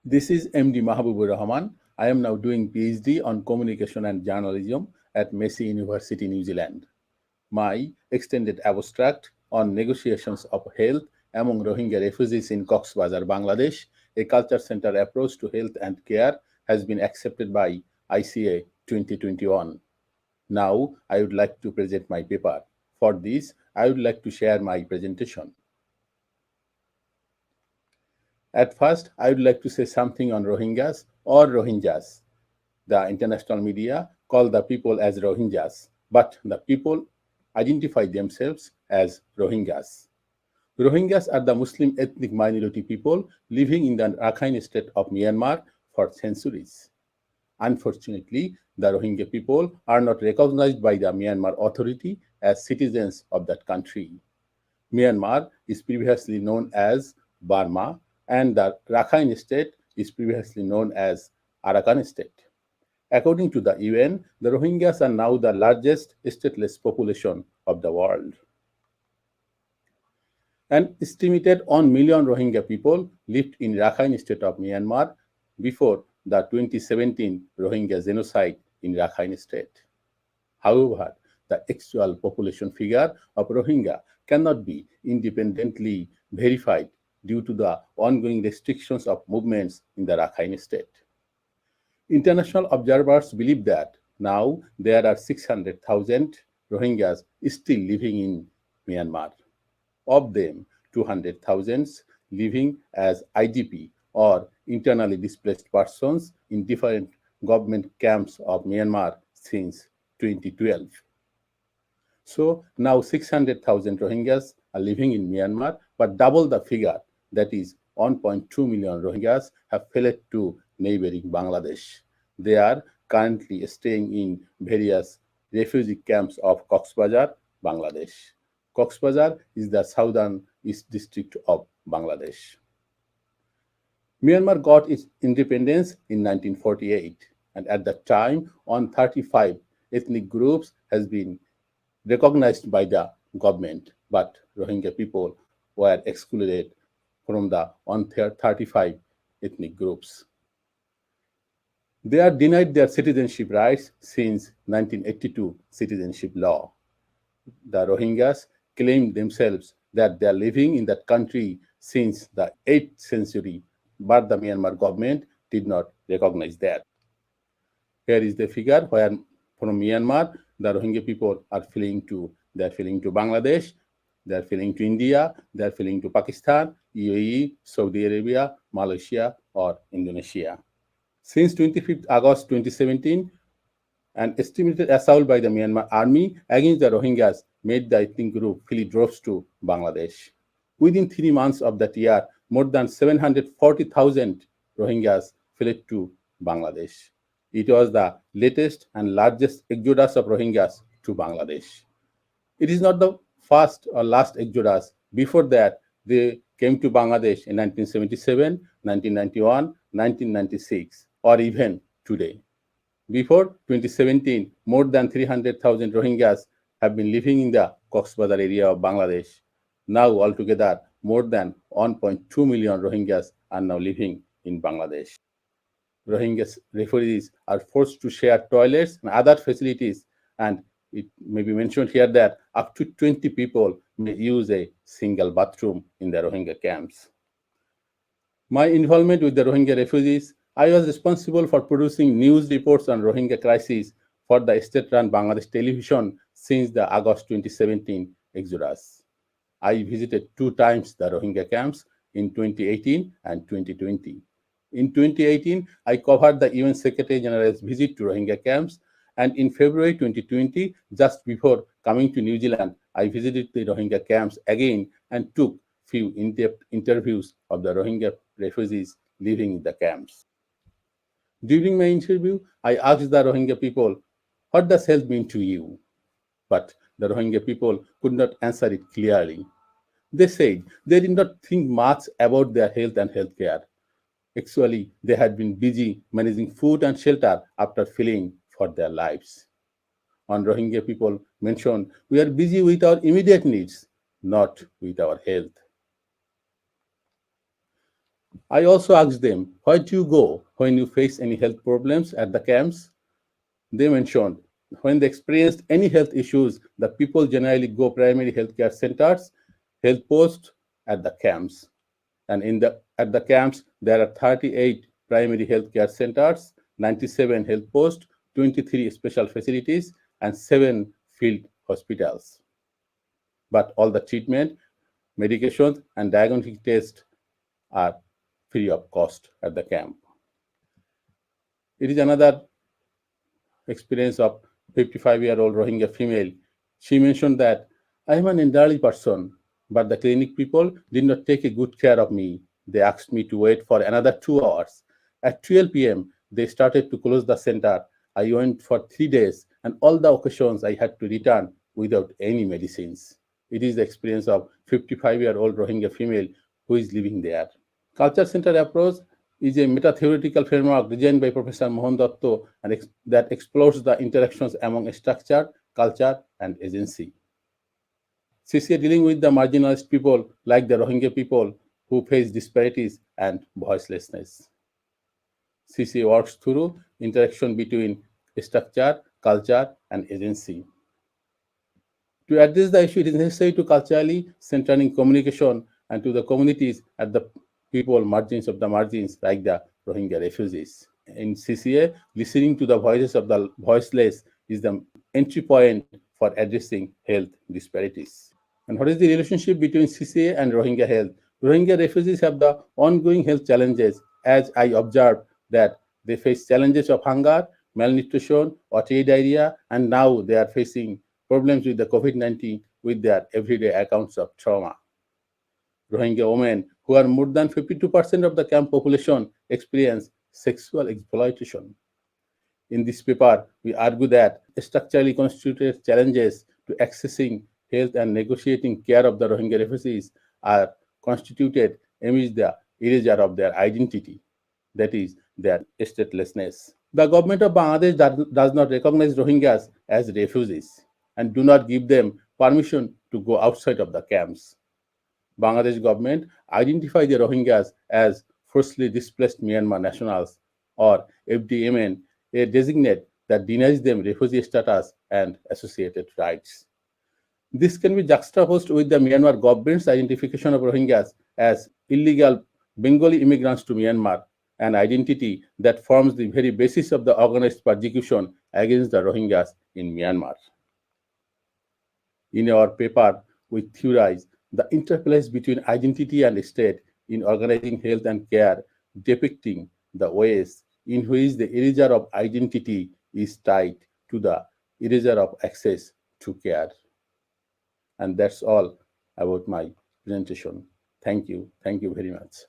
This is MD Mahabubur Rahman. I am now doing PhD on Communication and Journalism at Massey University, New Zealand. My extended abstract on negotiations of health among Rohingya refugees in Cox's Bazar, Bangladesh, a culture center approach to health and care, has been accepted by ICA 2021. Now, I would like to present my paper. For this, I would like to share my presentation. At first, I would like to say something on Rohingyas or Rohingyas. The international media call the people as Rohingyas, but the people identify themselves as Rohingyas. Rohingyas are the Muslim ethnic minority people living in the Rakhine state of Myanmar for centuries. Unfortunately, the Rohingya people are not recognized by the Myanmar authority as citizens of that country. Myanmar is previously known as Burma, and the Rakhine state is previously known as Arakan state. According to the UN, the Rohingyas are now the largest stateless population of the world. An estimated 1 million Rohingya people lived in Rakhine state of Myanmar before the 2017 Rohingya genocide in Rakhine state. However, the actual population figure of Rohingya cannot be independently verified due to the ongoing restrictions of movements in the Rakhine state. International observers believe that now there are 600,000 Rohingyas still living in Myanmar. Of them, 200,000 living as IDP or internally displaced persons in different government camps of Myanmar since 2012. So now 600,000 Rohingyas are living in Myanmar, but double the figure, that is 1.2 million Rohingyas have fled to neighboring Bangladesh. They are currently staying in various refugee camps of Cox's Bazar, Bangladesh. Cox's Bazar is the southern east district of Bangladesh. Myanmar got its independence in 1948, and at that time, 135 ethnic groups has been recognized by the government, but Rohingya people were excluded from the 135 ethnic groups. They are denied their citizenship rights since 1982 citizenship law. The Rohingyas claim themselves that they are living in that country since the 8th century, but the Myanmar government did not recognize that. Here is the figure where from Myanmar, the Rohingya people are fleeing to, they are fleeing to Bangladesh, they are fleeing to India, they are fleeing to Pakistan, UAE, Saudi Arabia, Malaysia, or Indonesia. Since 25th August 2017, an estimated assault by the Myanmar army against the Rohingyas made the ethnic group flee droves to Bangladesh. Within 3 months of that year, more than 740,000 Rohingyas fled to Bangladesh. It was the latest and largest exodus of Rohingyas to Bangladesh. It is not the first or last exodus. Before that, they came to Bangladesh in 1977, 1991, 1996, or even today. Before 2017, more than 300,000 Rohingyas have been living in the Cox's Bazar area of Bangladesh. Now, altogether, more than 1.2 million Rohingyas are now living in Bangladesh. Rohingya refugees are forced to share toilets and other facilities, and it may be mentioned here that up to 20 people may use a single bathroom in the Rohingya camps. My involvement with the Rohingya refugees, I was responsible for producing news reports on Rohingya crisis for the state-run Bangladesh television since the August 2017 exodus. I visited 2 times the Rohingya camps in 2018 and 2020. In 2018, I covered the UN Secretary General's visit to Rohingya camps, and in February 2020, just before coming to New Zealand, I visited the Rohingya camps again and took few in-depth interviews of the Rohingya refugees living in the camps. During my interview, I asked the Rohingya people, "What does health mean to you?" But the Rohingya people could not answer it clearly. They said they did not think much about their health and healthcare. Actually, they had been busy managing food and shelter after fleeing for their lives. On Rohingya people mentioned, "We are busy with our immediate needs, not with our health." I also asked them, where do you go when you face any health problems at the camps? They mentioned when they experienced any health issues, the people generally go primary healthcare centers, health posts at the camps. And at the camps, there are 38 primary healthcare centers, 97 health posts, 23 special facilities, and 7 field hospitals. But all the treatment, medications, and diagnostic tests are free of cost at the camp. It is another experience of 55-year-old Rohingya female. She mentioned that I am an elderly person, but the clinic people did not take a good care of me. They asked me to wait for another 2 hours. At 12 p.m., they started to close the center. I went for 3 days, and all the occasions I had to return without any medicines. It is the experience of 55-year-old Rohingya female who is living there. Culture Center approach is a meta-theoretical framework designed by Professor Mohan Dotto and that explores the interactions among structure, culture, and agency. CCA dealing with the marginalized people like the Rohingya people who face disparities and voicelessness. CCA works through interaction between structure, culture, and agency. To address the issue, it is necessary to culturally centering communication and to the communities at the people margins of the margins, like the Rohingya refugees. In CCA, listening to the voices of the voiceless is the entry point for addressing health disparities. And what is the relationship between CCA and Rohingya health? Rohingya refugees have the ongoing health challenges, as I observed that they face challenges of hunger, malnutrition, watery diarrhea, and now they are facing problems with the COVID-19 with their everyday accounts of trauma. Rohingya women, who are more than 52% of the camp population, experience sexual exploitation. In this paper, we argue that structurally constituted challenges to accessing health and negotiating care of the Rohingya refugees are constituted amidst the erasure of their identity, that is, their statelessness. The government of Bangladesh does not recognize Rohingyas as refugees and do not give them permission to go outside of the camps. Bangladesh government identify the Rohingyas as forcibly displaced Myanmar nationals or FDMN, a designate that denies them refugee status and associated rights. This can be juxtaposed with the Myanmar government's identification of Rohingyas as illegal Bengali immigrants to Myanmar, an identity that forms the very basis of the organized persecution against the Rohingyas in Myanmar. In our paper, we theorize the interplays between identity and state in organizing health and care, depicting the ways in which the erasure of identity is tied to the erasure of access to care. And that's all about my presentation. Thank you. Thank you very much.